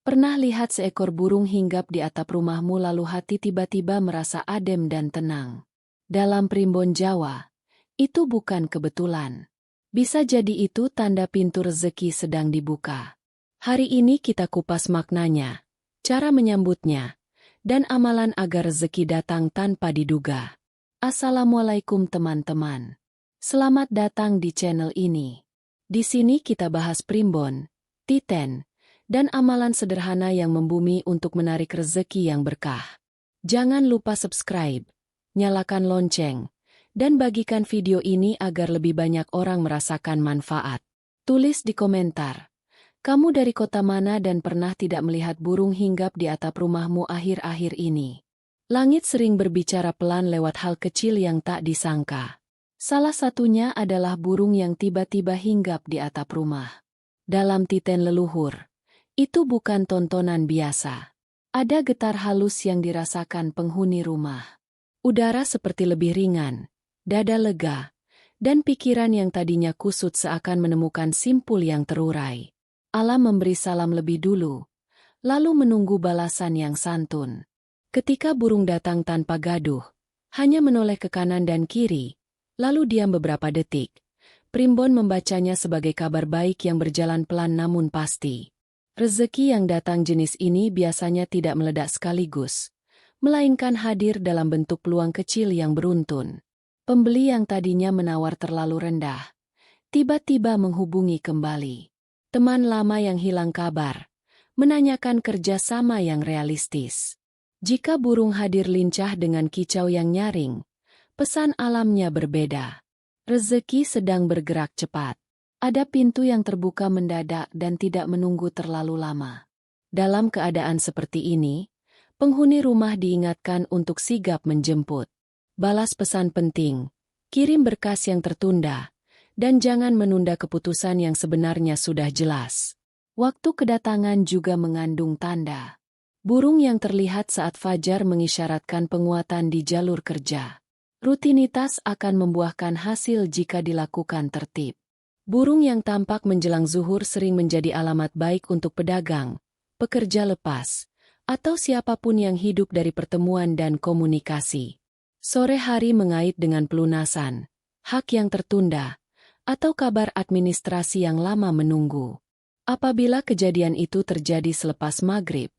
Pernah lihat seekor burung hinggap di atap rumahmu lalu hati tiba-tiba merasa adem dan tenang? Dalam primbon Jawa, itu bukan kebetulan. Bisa jadi itu tanda pintu rezeki sedang dibuka. Hari ini kita kupas maknanya, cara menyambutnya, dan amalan agar rezeki datang tanpa diduga. Assalamualaikum teman-teman. Selamat datang di channel ini. Di sini kita bahas primbon, titen, dan amalan sederhana yang membumi untuk menarik rezeki yang berkah. Jangan lupa subscribe, nyalakan lonceng, dan bagikan video ini agar lebih banyak orang merasakan manfaat. Tulis di komentar, kamu dari kota mana dan pernah tidak melihat burung hinggap di atap rumahmu akhir-akhir ini? Langit sering berbicara pelan lewat hal kecil yang tak disangka. Salah satunya adalah burung yang tiba-tiba hinggap di atap rumah. Dalam titen leluhur, itu bukan tontonan biasa. Ada getar halus yang dirasakan penghuni rumah. Udara seperti lebih ringan, dada lega, dan pikiran yang tadinya kusut seakan menemukan simpul yang terurai. Alam memberi salam lebih dulu, lalu menunggu balasan yang santun. Ketika burung datang tanpa gaduh, hanya menoleh ke kanan dan kiri, lalu diam beberapa detik, primbon membacanya sebagai kabar baik yang berjalan pelan namun pasti. Rezeki yang datang jenis ini biasanya tidak meledak sekaligus, melainkan hadir dalam bentuk peluang kecil yang beruntun. Pembeli yang tadinya menawar terlalu rendah, tiba-tiba menghubungi kembali. Teman lama yang hilang kabar, menanyakan kerjasama yang realistis. Jika burung hadir lincah dengan kicau yang nyaring, pesan alamnya berbeda. Rezeki sedang bergerak cepat. Ada pintu yang terbuka mendadak dan tidak menunggu terlalu lama. Dalam keadaan seperti ini, penghuni rumah diingatkan untuk sigap menjemput. Balas pesan penting, kirim berkas yang tertunda, dan jangan menunda keputusan yang sebenarnya sudah jelas. Waktu kedatangan juga mengandung tanda. Burung yang terlihat saat fajar mengisyaratkan penguatan di jalur kerja. Rutinitas akan membuahkan hasil jika dilakukan tertib. Burung yang tampak menjelang zuhur sering menjadi alamat baik untuk pedagang, pekerja lepas, atau siapapun yang hidup dari pertemuan dan komunikasi. Sore hari mengait dengan pelunasan, hak yang tertunda, atau kabar administrasi yang lama menunggu. Apabila kejadian itu terjadi selepas maghrib,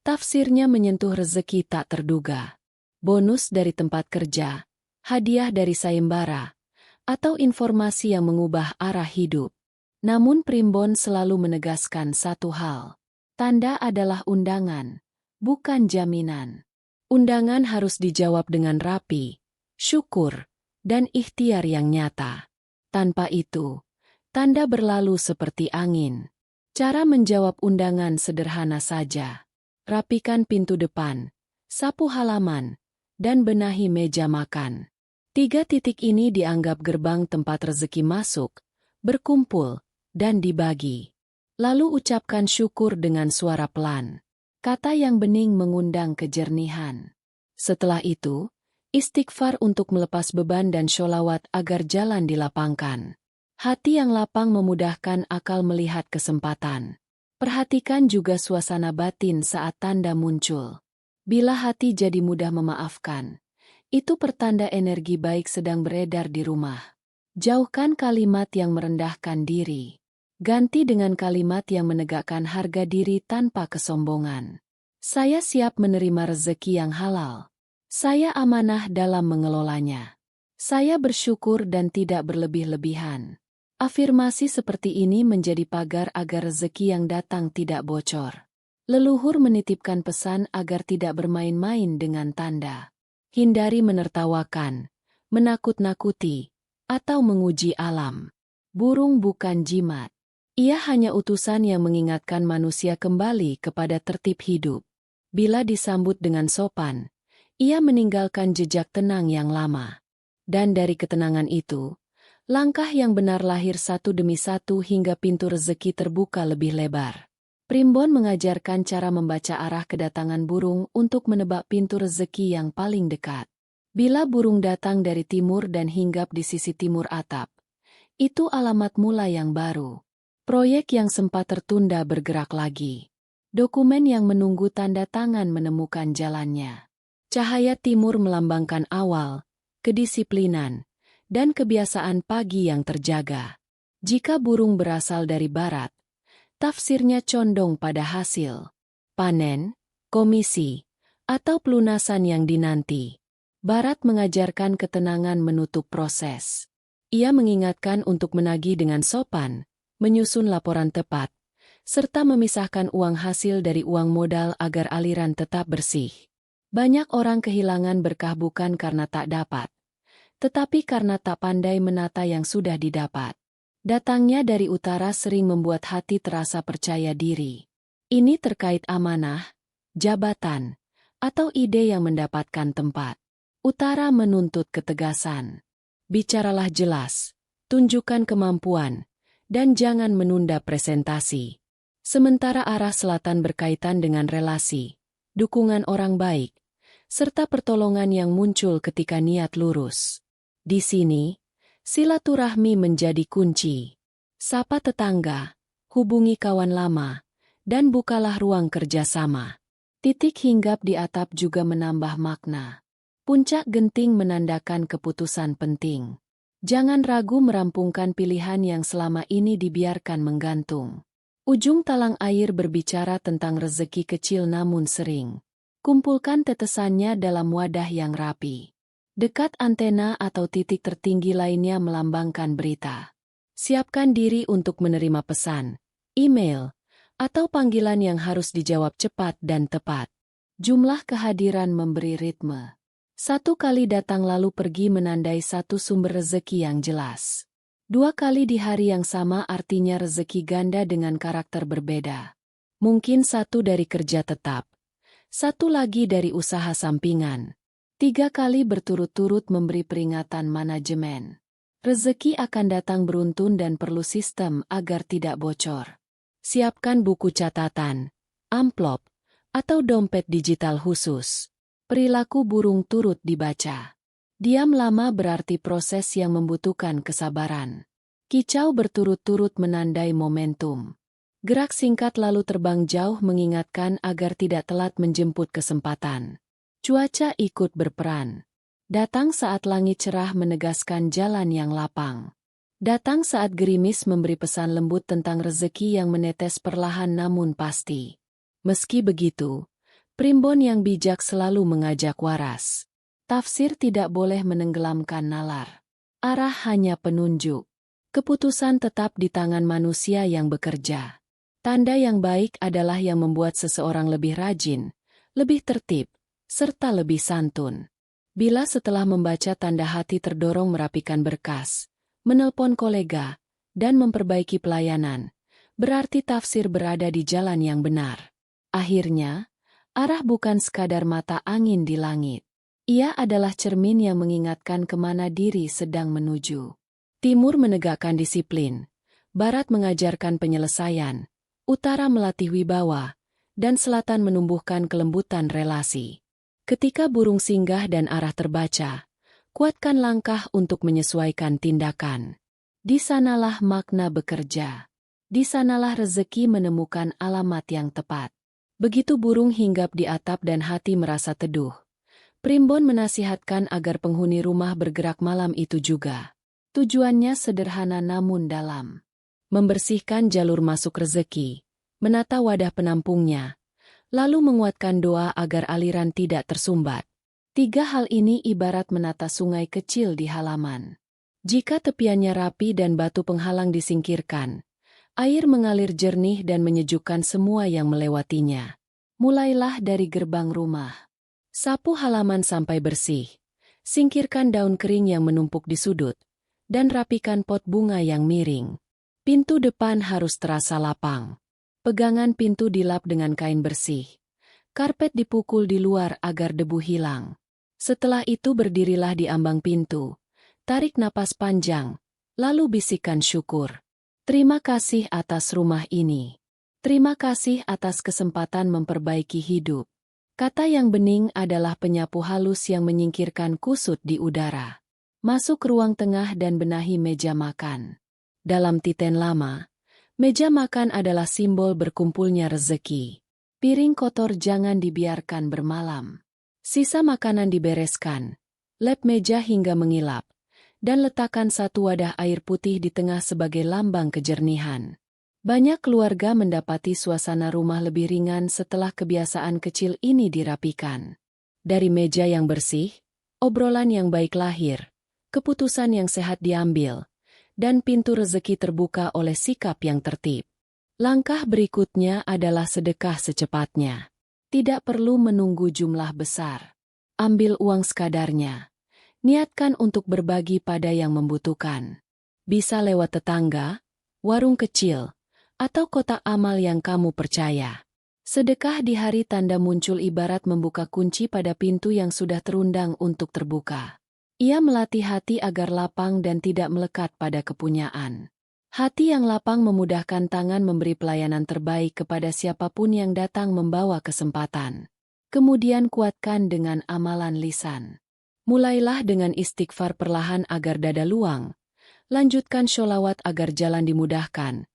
tafsirnya menyentuh rezeki tak terduga. Bonus dari tempat kerja, hadiah dari sayembara, atau informasi yang mengubah arah hidup. Namun primbon selalu menegaskan satu hal. Tanda adalah undangan, bukan jaminan. Undangan harus dijawab dengan rapi, syukur, dan ikhtiar yang nyata. Tanpa itu, tanda berlalu seperti angin. Cara menjawab undangan sederhana saja. Rapikan pintu depan, sapu halaman, dan benahi meja makan. 3 titik ini dianggap gerbang tempat rezeki masuk, berkumpul, dan dibagi. Lalu ucapkan syukur dengan suara pelan. Kata yang bening mengundang kejernihan. Setelah itu, istighfar untuk melepas beban dan sholawat agar jalan dilapangkan. Hati yang lapang memudahkan akal melihat kesempatan. Perhatikan juga suasana batin saat tanda muncul. Bila hati jadi mudah memaafkan, itu pertanda energi baik sedang beredar di rumah. Jauhkan kalimat yang merendahkan diri. Ganti dengan kalimat yang menegakkan harga diri tanpa kesombongan. Saya siap menerima rezeki yang halal. Saya amanah dalam mengelolanya. Saya bersyukur dan tidak berlebih-lebihan. Afirmasi seperti ini menjadi pagar agar rezeki yang datang tidak bocor. Leluhur menitipkan pesan agar tidak bermain-main dengan tanda. Hindari menertawakan, menakut-nakuti, atau menguji alam. Burung bukan jimat. Ia hanya utusan yang mengingatkan manusia kembali kepada tertib hidup. Bila disambut dengan sopan, ia meninggalkan jejak tenang yang lama. Dan dari ketenangan itu, langkah yang benar lahir satu demi satu hingga pintu rezeki terbuka lebih lebar. Primbon mengajarkan cara membaca arah kedatangan burung untuk menebak pintu rezeki yang paling dekat. Bila burung datang dari timur dan hinggap di sisi timur atap, itu alamat mula yang baru. Proyek yang sempat tertunda bergerak lagi. Dokumen yang menunggu tanda tangan menemukan jalannya. Cahaya timur melambangkan awal, kedisiplinan, dan kebiasaan pagi yang terjaga. Jika burung berasal dari barat, tafsirnya condong pada hasil, panen, komisi, atau pelunasan yang dinanti. Barat mengajarkan ketenangan menutup proses. Ia mengingatkan untuk menagih dengan sopan, menyusun laporan tepat, serta memisahkan uang hasil dari uang modal agar aliran tetap bersih. Banyak orang kehilangan berkah bukan karena tak dapat, tetapi karena tak pandai menata yang sudah didapat. Datangnya dari utara sering membuat hati terasa percaya diri. Ini terkait amanah, jabatan, atau ide yang mendapatkan tempat. Utara menuntut ketegasan. Bicaralah jelas, tunjukkan kemampuan, dan jangan menunda presentasi. Sementara arah selatan berkaitan dengan relasi, dukungan orang baik, serta pertolongan yang muncul ketika niat lurus. Di sini, silaturahmi menjadi kunci. Sapa tetangga, hubungi kawan lama, dan bukalah ruang kerjasama. Titik hinggap di atap juga menambah makna. Puncak genting menandakan keputusan penting. Jangan ragu merampungkan pilihan yang selama ini dibiarkan menggantung. Ujung talang air berbicara tentang rezeki kecil namun sering. Kumpulkan tetesannya dalam wadah yang rapi. Dekat antena atau titik tertinggi lainnya melambangkan berita. Siapkan diri untuk menerima pesan, email, atau panggilan yang harus dijawab cepat dan tepat. Jumlah kehadiran memberi ritme. Satu kali datang lalu pergi menandai satu sumber rezeki yang jelas. Dua kali di hari yang sama artinya rezeki ganda dengan karakter berbeda. Mungkin satu dari kerja tetap, satu lagi dari usaha sampingan. 3 kali berturut-turut memberi peringatan manajemen. Rezeki akan datang beruntun dan perlu sistem agar tidak bocor. Siapkan buku catatan, amplop, atau dompet digital khusus. Perilaku burung turut dibaca. Diam lama berarti proses yang membutuhkan kesabaran. Kicau berturut-turut menandai momentum. Gerak singkat lalu terbang jauh mengingatkan agar tidak telat menjemput kesempatan. Cuaca ikut berperan. Datang saat langit cerah menegaskan jalan yang lapang. Datang saat gerimis memberi pesan lembut tentang rezeki yang menetes perlahan namun pasti. Meski begitu, primbon yang bijak selalu mengajak waras. Tafsir tidak boleh menenggelamkan nalar. Arah hanya penunjuk. Keputusan tetap di tangan manusia yang bekerja. Tanda yang baik adalah yang membuat seseorang lebih rajin, lebih tertib, serta lebih santun. Bila setelah membaca tanda hati terdorong merapikan berkas, menelpon kolega, dan memperbaiki pelayanan, berarti tafsir berada di jalan yang benar. Akhirnya, arah bukan sekadar mata angin di langit. Ia adalah cermin yang mengingatkan kemana diri sedang menuju. Timur menegakkan disiplin, barat mengajarkan penyelesaian, utara melatih wibawa, dan selatan menumbuhkan kelembutan relasi. Ketika burung singgah dan arah terbaca, kuatkan langkah untuk menyesuaikan tindakan. Di sanalah makna bekerja. Di sanalah rezeki menemukan alamat yang tepat. Begitu burung hinggap di atap dan hati merasa teduh, primbon menasihatkan agar penghuni rumah bergerak malam itu juga. Tujuannya sederhana namun dalam. Membersihkan jalur masuk rezeki, menata wadah penampungnya, lalu menguatkan doa agar aliran tidak tersumbat. 3 hal ini ibarat menata sungai kecil di halaman. Jika tepiannya rapi dan batu penghalang disingkirkan, air mengalir jernih dan menyejukkan semua yang melewatinya. Mulailah dari gerbang rumah. Sapu halaman sampai bersih. Singkirkan daun kering yang menumpuk di sudut. Dan rapikan pot bunga yang miring. Pintu depan harus terasa lapang. Pegangan pintu dilap dengan kain bersih. Karpet dipukul di luar agar debu hilang. Setelah itu berdirilah di ambang pintu. Tarik napas panjang. Lalu bisikan syukur. Terima kasih atas rumah ini. Terima kasih atas kesempatan memperbaiki hidup. Kata yang bening adalah penyapu halus yang menyingkirkan kusut di udara. Masuk ruang tengah dan benahi meja makan. Dalam titen lama, meja makan adalah simbol berkumpulnya rezeki. Piring kotor jangan dibiarkan bermalam. Sisa makanan dibereskan, lap meja hingga mengilap, dan letakkan satu wadah air putih di tengah sebagai lambang kejernihan. Banyak keluarga mendapati suasana rumah lebih ringan setelah kebiasaan kecil ini dirapikan. Dari meja yang bersih, obrolan yang baik lahir, keputusan yang sehat diambil, dan pintu rezeki terbuka oleh sikap yang tertib. Langkah berikutnya adalah sedekah secepatnya. Tidak perlu menunggu jumlah besar. Ambil uang sekadarnya. Niatkan untuk berbagi pada yang membutuhkan. Bisa lewat tetangga, warung kecil, atau kotak amal yang kamu percaya. Sedekah di hari tanda muncul ibarat membuka kunci pada pintu yang sudah terundang untuk terbuka. Ia melatih hati agar lapang dan tidak melekat pada kepunyaan. Hati yang lapang memudahkan tangan memberi pelayanan terbaik kepada siapapun yang datang membawa kesempatan. Kemudian kuatkan dengan amalan lisan. Mulailah dengan istighfar perlahan agar dada luang. Lanjutkan sholawat agar jalan dimudahkan.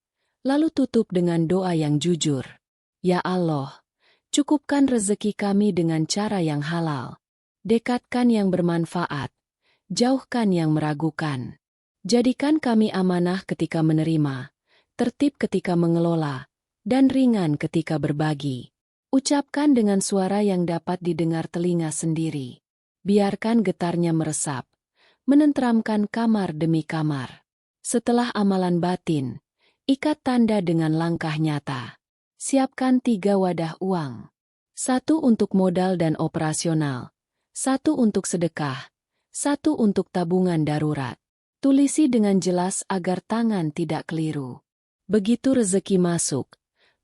Lalu tutup dengan doa yang jujur. Ya Allah, cukupkan rezeki kami dengan cara yang halal. Dekatkan yang bermanfaat. Jauhkan yang meragukan. Jadikan kami amanah ketika menerima, tertib ketika mengelola, dan ringan ketika berbagi. Ucapkan dengan suara yang dapat didengar telinga sendiri. Biarkan getarnya meresap, menenteramkan kamar demi kamar. Setelah amalan batin, ikat tanda dengan langkah nyata. Siapkan 3 wadah uang. 1 untuk modal dan operasional, 1 untuk sedekah, 1 untuk tabungan darurat. Tulisi dengan jelas agar tangan tidak keliru. Begitu rezeki masuk,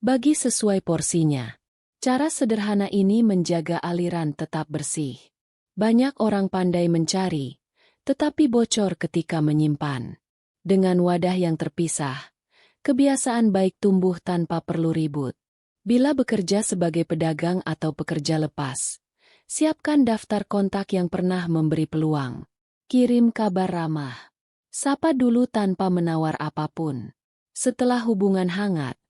bagi sesuai porsinya. Cara sederhana ini menjaga aliran tetap bersih. Banyak orang pandai mencari, tetapi bocor ketika menyimpan. Dengan wadah yang terpisah, kebiasaan baik tumbuh tanpa perlu ribut. Bila bekerja sebagai pedagang atau pekerja lepas, siapkan daftar kontak yang pernah memberi peluang. Kirim kabar ramah. Sapa dulu tanpa menawar apapun. Setelah hubungan hangat,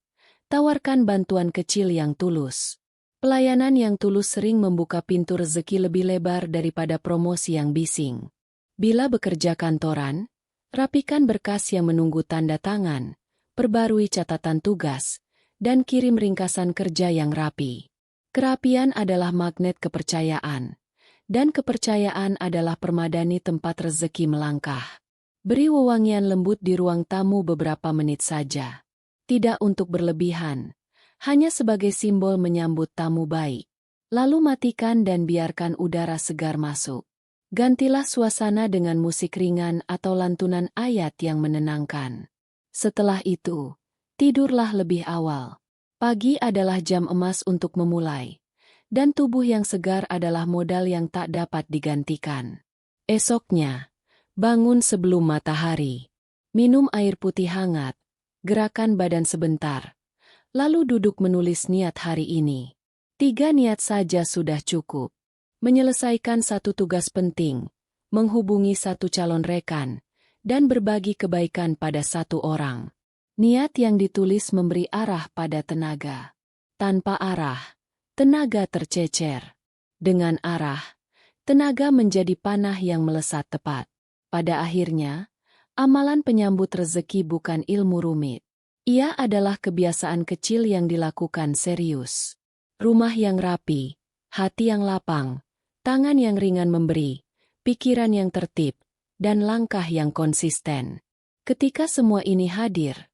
tawarkan bantuan kecil yang tulus. Pelayanan yang tulus sering membuka pintu rezeki lebih lebar daripada promosi yang bising. Bila bekerja kantoran, rapikan berkas yang menunggu tanda tangan, perbarui catatan tugas, dan kirim ringkasan kerja yang rapi. Kerapian adalah magnet kepercayaan, dan kepercayaan adalah permadani tempat rezeki melangkah. Beri wewangian lembut di ruang tamu beberapa menit saja. Tidak untuk berlebihan, hanya sebagai simbol menyambut tamu baik. Lalu matikan dan biarkan udara segar masuk. Gantilah suasana dengan musik ringan atau lantunan ayat yang menenangkan. Setelah itu, tidurlah lebih awal. Pagi adalah jam emas untuk memulai. Dan tubuh yang segar adalah modal yang tak dapat digantikan. Esoknya, bangun sebelum matahari. Minum air putih hangat. Gerakan badan sebentar. Lalu duduk menulis niat hari ini. 3 niat saja sudah cukup. Menyelesaikan 1 tugas penting. Menghubungi 1 calon rekan. Dan berbagi kebaikan pada 1 orang. Niat yang ditulis memberi arah pada tenaga. Tanpa arah, tenaga tercecer. Dengan arah, tenaga menjadi panah yang melesat tepat. Pada akhirnya, amalan penyambut rezeki bukan ilmu rumit. Ia adalah kebiasaan kecil yang dilakukan serius. Rumah yang rapi, hati yang lapang, tangan yang ringan memberi, pikiran yang tertib, dan langkah yang konsisten. Ketika semua ini hadir,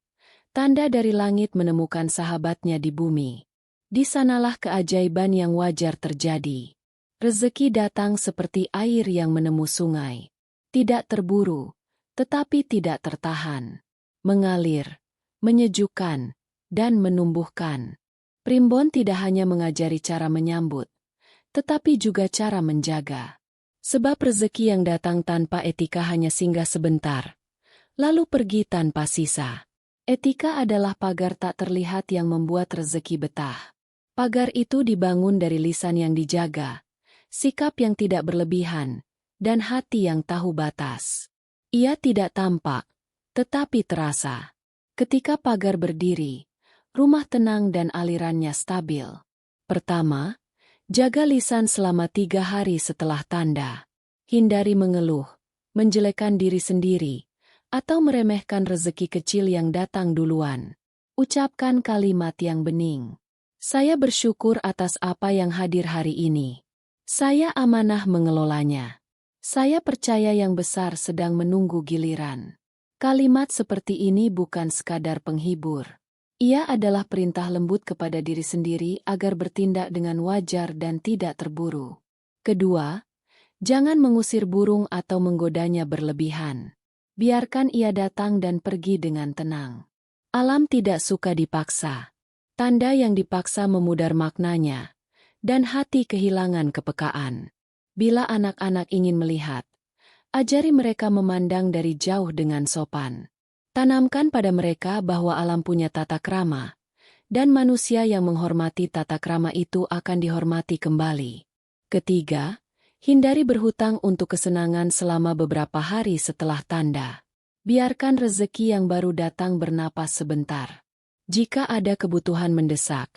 tanda dari langit menemukan sahabatnya di bumi. Di sanalah keajaiban yang wajar terjadi. Rezeki datang seperti air yang menemu sungai. Tidak terburu, tetapi tidak tertahan. Mengalir, menyejukkan, dan menumbuhkan. Primbon tidak hanya mengajari cara menyambut, tetapi juga cara menjaga. Sebab rezeki yang datang tanpa etika hanya singgah sebentar, lalu pergi tanpa sisa. Etika adalah pagar tak terlihat yang membuat rezeki betah. Pagar itu dibangun dari lisan yang dijaga, sikap yang tidak berlebihan, dan hati yang tahu batas. Ia tidak tampak, tetapi terasa. Ketika pagar berdiri, rumah tenang dan alirannya stabil. Pertama, jaga lisan selama 3 hari setelah tanda. Hindari mengeluh, menjelekkan diri sendiri, atau meremehkan rezeki kecil yang datang duluan. Ucapkan kalimat yang bening. Saya bersyukur atas apa yang hadir hari ini. Saya amanah mengelolanya. Saya percaya yang besar sedang menunggu giliran. Kalimat seperti ini bukan sekadar penghibur. Ia adalah perintah lembut kepada diri sendiri agar bertindak dengan wajar dan tidak terburu. Kedua, jangan mengusir burung atau menggodanya berlebihan. Biarkan ia datang dan pergi dengan tenang. Alam tidak suka dipaksa. Tanda yang dipaksa memudar maknanya, dan hati kehilangan kepekaan. Bila anak-anak ingin melihat, ajari mereka memandang dari jauh dengan sopan. Tanamkan pada mereka bahwa alam punya tata krama, dan manusia yang menghormati tata krama itu akan dihormati kembali. Ketiga, hindari berhutang untuk kesenangan selama beberapa hari setelah tanda. Biarkan rezeki yang baru datang bernapas sebentar. Jika ada kebutuhan mendesak,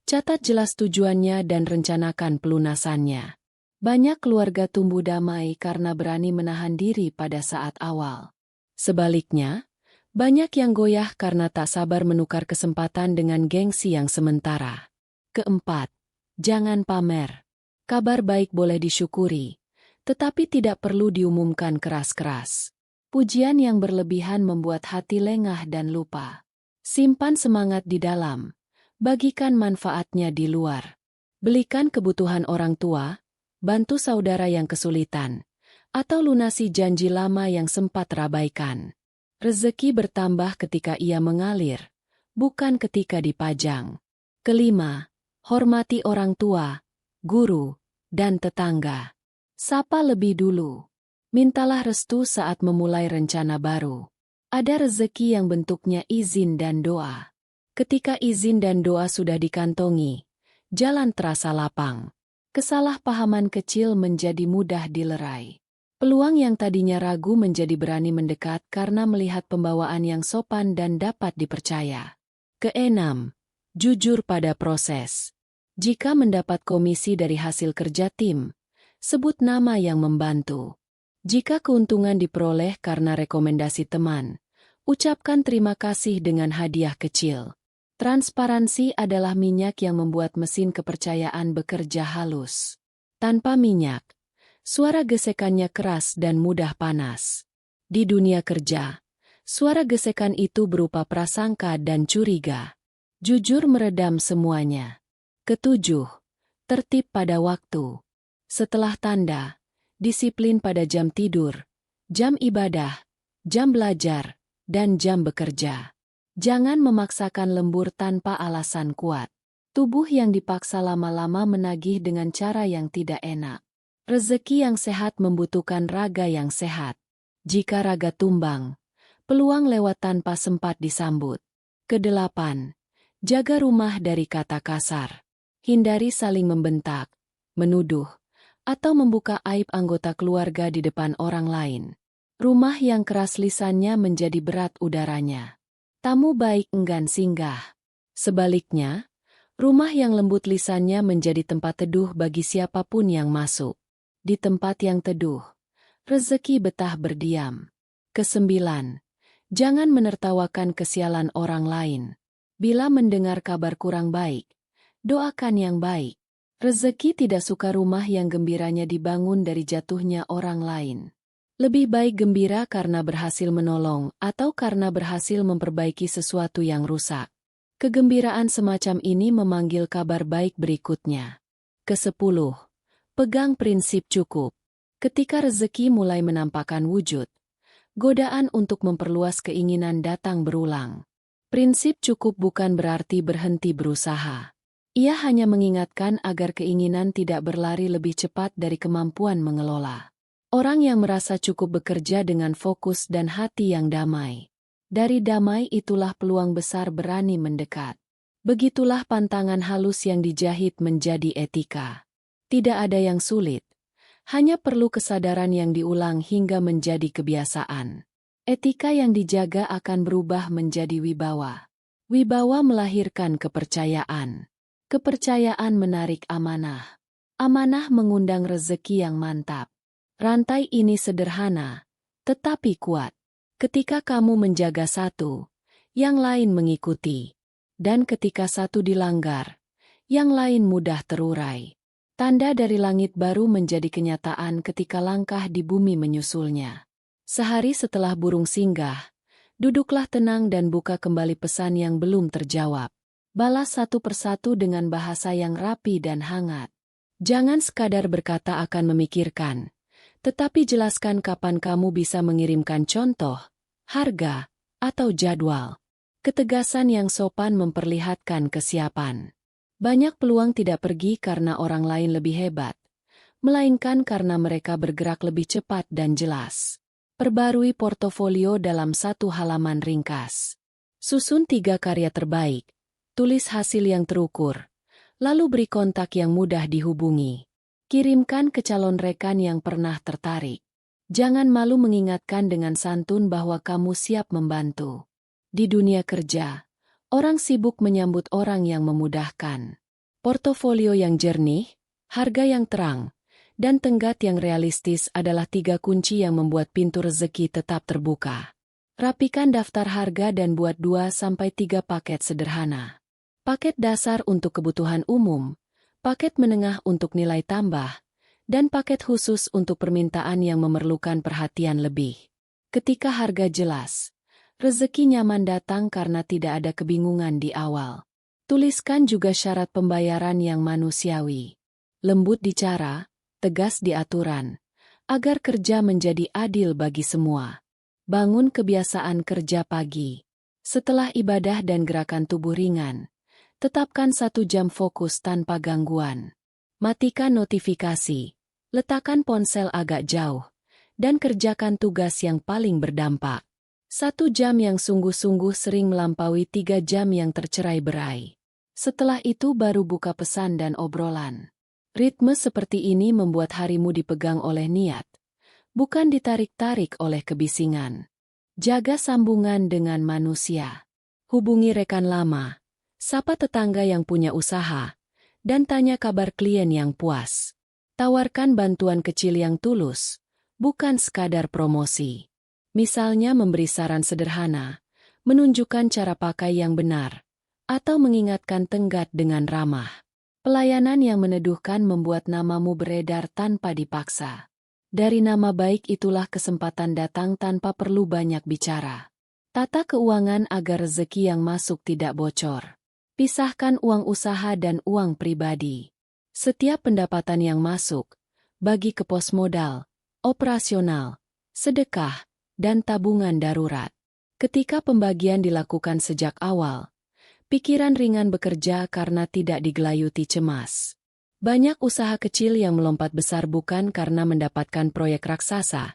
catat jelas tujuannya dan rencanakan pelunasannya. Banyak keluarga tumbuh damai karena berani menahan diri pada saat awal. Sebaliknya, banyak yang goyah karena tak sabar menukar kesempatan dengan gengsi yang sementara. Keempat, jangan pamer. Kabar baik boleh disyukuri, tetapi tidak perlu diumumkan keras-keras. Pujian yang berlebihan membuat hati lengah dan lupa. Simpan semangat di dalam, bagikan manfaatnya di luar. Belikan kebutuhan orang tua, bantu saudara yang kesulitan, atau lunasi janji lama yang sempat terabaikan. Rezeki bertambah ketika ia mengalir, bukan ketika dipajang. Kelima, hormati orang tua, guru, dan tetangga. Sapa lebih dulu. Mintalah restu saat memulai rencana baru. Ada rezeki yang bentuknya izin dan doa. Ketika izin dan doa sudah dikantongi, jalan terasa lapang. Kesalahpahaman kecil menjadi mudah dilerai. Peluang yang tadinya ragu menjadi berani mendekat karena melihat pembawaan yang sopan dan dapat dipercaya. Keenam, jujur pada proses. Jika mendapat komisi dari hasil kerja tim, sebut nama yang membantu. Jika keuntungan diperoleh karena rekomendasi teman, ucapkan terima kasih dengan hadiah kecil. Transparansi adalah minyak yang membuat mesin kepercayaan bekerja halus. Tanpa minyak, suara gesekannya keras dan mudah panas. Di dunia kerja, suara gesekan itu berupa prasangka dan curiga. Jujur meredam semuanya. Ketujuh, tertib pada waktu. Setelah tanda, disiplin pada jam tidur, jam ibadah, jam belajar, dan jam bekerja. Jangan memaksakan lembur tanpa alasan kuat. Tubuh yang dipaksa lama-lama menagih dengan cara yang tidak enak. Rezeki yang sehat membutuhkan raga yang sehat. Jika raga tumbang, peluang lewat tanpa sempat disambut. Kedelapan, jaga rumah dari kata kasar. Hindari saling membentak, menuduh, atau membuka aib anggota keluarga di depan orang lain. Rumah yang keras lisannya menjadi berat udaranya. Tamu baik enggan singgah. Sebaliknya, rumah yang lembut lisannya menjadi tempat teduh bagi siapapun yang masuk. Di tempat yang teduh, rezeki betah berdiam. Kesembilan, jangan menertawakan kesialan orang lain. Bila mendengar kabar kurang baik, doakan yang baik. Rezeki tidak suka rumah yang gembiranya dibangun dari jatuhnya orang lain. Lebih baik gembira karena berhasil menolong atau karena berhasil memperbaiki sesuatu yang rusak. Kegembiraan semacam ini memanggil kabar baik berikutnya. Kesepuluh, pegang prinsip cukup. Ketika rezeki mulai menampakkan wujud, godaan untuk memperluas keinginan datang berulang. Prinsip cukup bukan berarti berhenti berusaha. Ia hanya mengingatkan agar keinginan tidak berlari lebih cepat dari kemampuan mengelola. Orang yang merasa cukup bekerja dengan fokus dan hati yang damai. Dari damai itulah peluang besar berani mendekat. Begitulah pantangan halus yang dijahit menjadi etika. Tidak ada yang sulit. Hanya perlu kesadaran yang diulang hingga menjadi kebiasaan. Etika yang dijaga akan berubah menjadi wibawa. Wibawa melahirkan kepercayaan. Kepercayaan menarik amanah. Amanah mengundang rezeki yang mantap. Rantai ini sederhana, tetapi kuat. Ketika kamu menjaga satu, yang lain mengikuti. Dan ketika satu dilanggar, yang lain mudah terurai. Tanda dari langit baru menjadi kenyataan ketika langkah di bumi menyusulnya. Sehari setelah burung singgah, duduklah tenang dan buka kembali pesan yang belum terjawab. Balas satu persatu dengan bahasa yang rapi dan hangat. Jangan sekadar berkata akan memikirkan, tetapi jelaskan kapan kamu bisa mengirimkan contoh, harga, atau jadwal. Ketegasan yang sopan memperlihatkan kesiapan. Banyak peluang tidak pergi karena orang lain lebih hebat, melainkan karena mereka bergerak lebih cepat dan jelas. Perbarui portofolio dalam satu halaman ringkas. Susun 3 karya terbaik. Tulis hasil yang terukur, lalu beri kontak yang mudah dihubungi. Kirimkan ke calon rekan yang pernah tertarik. Jangan malu mengingatkan dengan santun bahwa kamu siap membantu. Di dunia kerja, orang sibuk menyambut orang yang memudahkan. Portofolio yang jernih, harga yang terang, dan tenggat yang realistis adalah 3 kunci yang membuat pintu rezeki tetap terbuka. Rapikan daftar harga dan buat 2-3 paket sederhana. Paket dasar untuk kebutuhan umum, paket menengah untuk nilai tambah, dan paket khusus untuk permintaan yang memerlukan perhatian lebih. Ketika harga jelas, rezeki nyaman datang karena tidak ada kebingungan di awal. Tuliskan juga syarat pembayaran yang manusiawi. Lembut di cara, tegas di aturan, agar kerja menjadi adil bagi semua. Bangun kebiasaan kerja pagi. Setelah ibadah dan gerakan tubuh ringan, tetapkan 1 jam fokus tanpa gangguan. Matikan notifikasi, letakkan ponsel agak jauh, dan kerjakan tugas yang paling berdampak. 1 jam yang sungguh-sungguh sering melampaui 3 jam yang tercerai-berai. Setelah itu baru buka pesan dan obrolan. Ritme seperti ini membuat harimu dipegang oleh niat, bukan ditarik-tarik oleh kebisingan. Jaga sambungan dengan manusia. Hubungi rekan lama. Sapa tetangga yang punya usaha, dan tanya kabar klien yang puas. Tawarkan bantuan kecil yang tulus, bukan sekadar promosi. Misalnya memberi saran sederhana, menunjukkan cara pakai yang benar, atau mengingatkan tenggat dengan ramah. Pelayanan yang meneduhkan membuat namamu beredar tanpa dipaksa. Dari nama baik itulah kesempatan datang tanpa perlu banyak bicara. Tata keuangan agar rezeki yang masuk tidak bocor. Pisahkan uang usaha dan uang pribadi. Setiap pendapatan yang masuk, bagi ke pos modal, operasional, sedekah, dan tabungan darurat. Ketika pembagian dilakukan sejak awal, pikiran ringan bekerja karena tidak digelayuti cemas. Banyak usaha kecil yang melompat besar bukan karena mendapatkan proyek raksasa,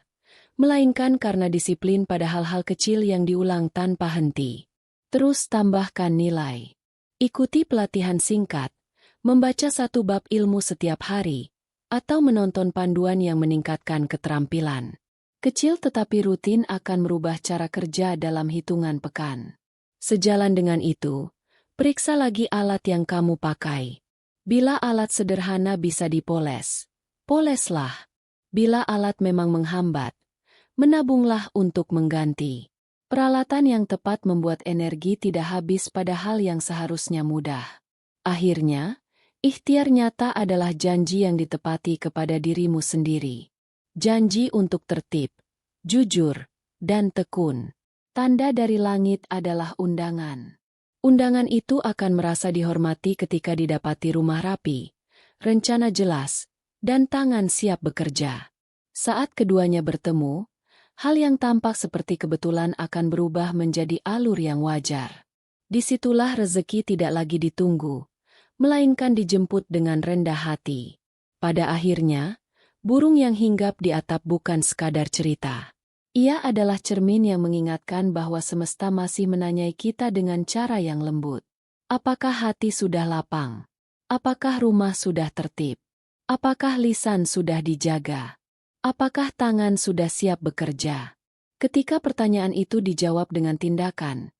melainkan karena disiplin pada hal-hal kecil yang diulang tanpa henti. Terus tambahkan nilai. Ikuti pelatihan singkat, membaca 1 bab ilmu setiap hari, atau menonton panduan yang meningkatkan keterampilan. Kecil tetapi rutin akan merubah cara kerja dalam hitungan pekan. Sejalan dengan itu, periksa lagi alat yang kamu pakai. Bila alat sederhana bisa dipoles, poleslah. Bila alat memang menghambat, menabunglah untuk mengganti. Peralatan yang tepat membuat energi tidak habis pada hal yang seharusnya mudah. Akhirnya, ikhtiar nyata adalah janji yang ditepati kepada dirimu sendiri. Janji untuk tertib, jujur, dan tekun. Tanda dari langit adalah undangan. Undangan itu akan merasa dihormati ketika didapati rumah rapi, rencana jelas, dan tangan siap bekerja. Saat keduanya bertemu, hal yang tampak seperti kebetulan akan berubah menjadi alur yang wajar. Disitulah rezeki tidak lagi ditunggu, melainkan dijemput dengan rendah hati. Pada akhirnya, burung yang hinggap di atap bukan sekadar cerita. Ia adalah cermin yang mengingatkan bahwa semesta masih menanyai kita dengan cara yang lembut. Apakah hati sudah lapang? Apakah rumah sudah tertib? Apakah lisan sudah dijaga? Apakah tangan sudah siap bekerja? Ketika pertanyaan itu dijawab dengan tindakan,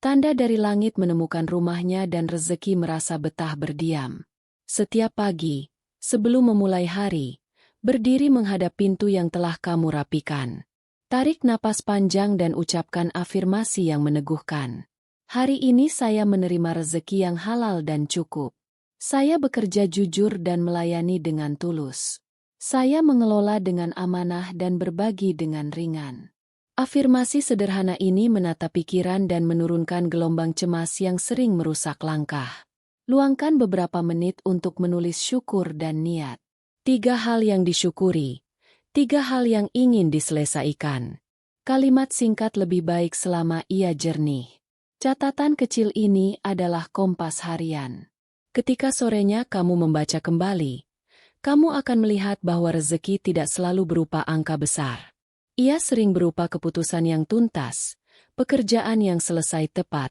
Tanda dari langit menemukan rumahnya dan rezeki merasa betah berdiam. Setiap pagi, sebelum memulai hari, berdiri menghadap pintu yang telah kamu rapikan. Tarik napas panjang dan ucapkan afirmasi yang meneguhkan. Hari ini saya menerima rezeki yang halal dan cukup. Saya bekerja jujur dan melayani dengan tulus. Saya mengelola dengan amanah dan berbagi dengan ringan. Afirmasi sederhana ini menata pikiran dan menurunkan gelombang cemas yang sering merusak langkah. Luangkan beberapa menit untuk menulis syukur dan niat. 3 hal yang disyukuri. 3 hal yang ingin diselesaikan. Kalimat singkat lebih baik selama ia jernih. Catatan kecil ini adalah kompas harian. Ketika sorenya kamu membaca kembali, kamu akan melihat bahwa rezeki tidak selalu berupa angka besar. Ia sering berupa keputusan yang tuntas, pekerjaan yang selesai tepat,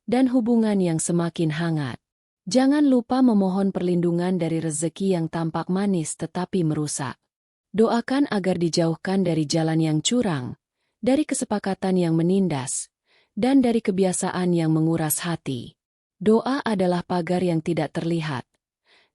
dan hubungan yang semakin hangat. Jangan lupa memohon perlindungan dari rezeki yang tampak manis tetapi merusak. Doakan agar dijauhkan dari jalan yang curang, dari kesepakatan yang menindas, dan dari kebiasaan yang menguras hati. Doa adalah pagar yang tidak terlihat,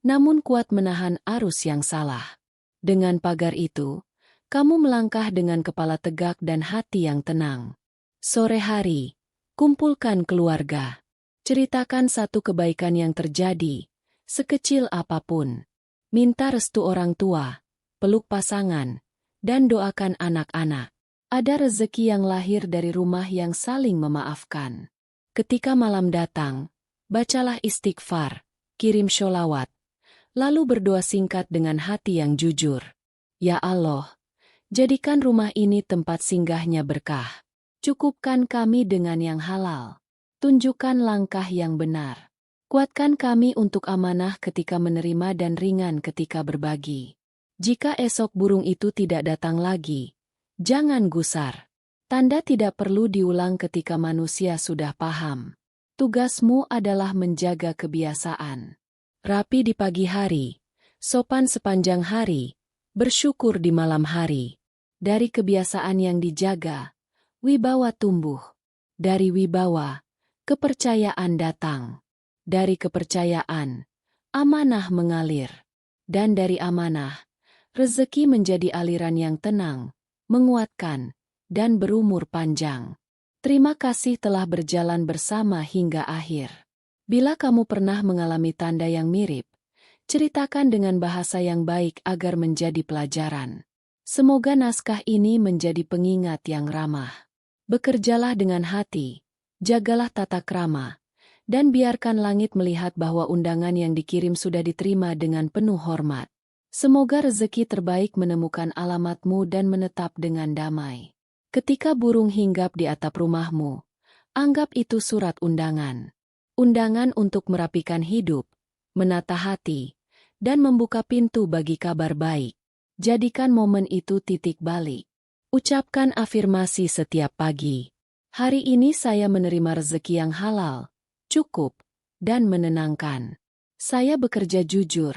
namun kuat menahan arus yang salah. Dengan pagar itu, kamu melangkah dengan kepala tegak dan hati yang tenang. Sore hari, kumpulkan keluarga. Ceritakan satu kebaikan yang terjadi, sekecil apapun. Minta restu orang tua, peluk pasangan, dan doakan anak-anak. Ada rezeki yang lahir dari rumah yang saling memaafkan. Ketika malam datang, bacalah istighfar, kirim sholawat, lalu berdoa singkat dengan hati yang jujur. Ya Allah, jadikan rumah ini tempat singgahnya berkah. Cukupkan kami dengan yang halal. Tunjukkan langkah yang benar. Kuatkan kami untuk amanah ketika menerima dan ringan ketika berbagi. Jika esok burung itu tidak datang lagi, jangan gusar. Tanda tidak perlu diulang ketika manusia sudah paham. Tugasmu adalah menjaga kebiasaan. Rapi di pagi hari, sopan sepanjang hari, bersyukur di malam hari. Dari kebiasaan yang dijaga, wibawa tumbuh. Dari wibawa, kepercayaan datang. Dari kepercayaan, amanah mengalir. Dan dari amanah, rezeki menjadi aliran yang tenang, menguatkan, dan berumur panjang. Terima kasih telah berjalan bersama hingga akhir. Bila kamu pernah mengalami tanda yang mirip, ceritakan dengan bahasa yang baik agar menjadi pelajaran. Semoga naskah ini menjadi pengingat yang ramah. Bekerjalah dengan hati, jagalah tata krama, dan biarkan langit melihat bahwa undangan yang dikirim sudah diterima dengan penuh hormat. Semoga rezeki terbaik menemukan alamatmu dan menetap dengan damai. Ketika burung hinggap di atap rumahmu, anggap itu surat undangan. Undangan untuk merapikan hidup, menata hati, dan membuka pintu bagi kabar baik. Jadikan momen itu titik balik. Ucapkan afirmasi setiap pagi. Hari ini saya menerima rezeki yang halal, cukup, dan menenangkan. Saya bekerja jujur,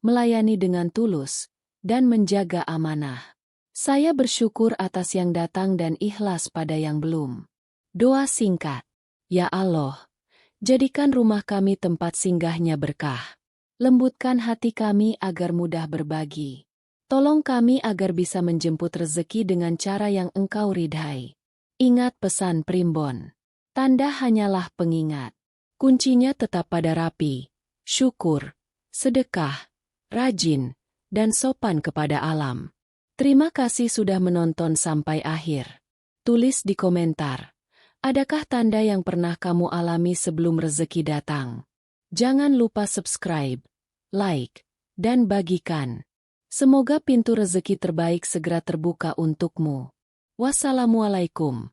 melayani dengan tulus, dan menjaga amanah. Saya bersyukur atas yang datang dan ikhlas pada yang belum. Doa singkat. Ya Allah, jadikan rumah kami tempat singgahnya berkah. Lembutkan hati kami agar mudah berbagi. Tolong kami agar bisa menjemput rezeki dengan cara yang Engkau ridhai. Ingat pesan Primbon. Tanda hanyalah pengingat. Kuncinya tetap pada rapi, syukur, sedekah, rajin, dan sopan kepada alam. Terima kasih sudah menonton sampai akhir. Tulis di komentar, adakah tanda yang pernah kamu alami sebelum rezeki datang? Jangan lupa subscribe, like, dan bagikan. Semoga pintu rezeki terbaik segera terbuka untukmu. Wassalamualaikum.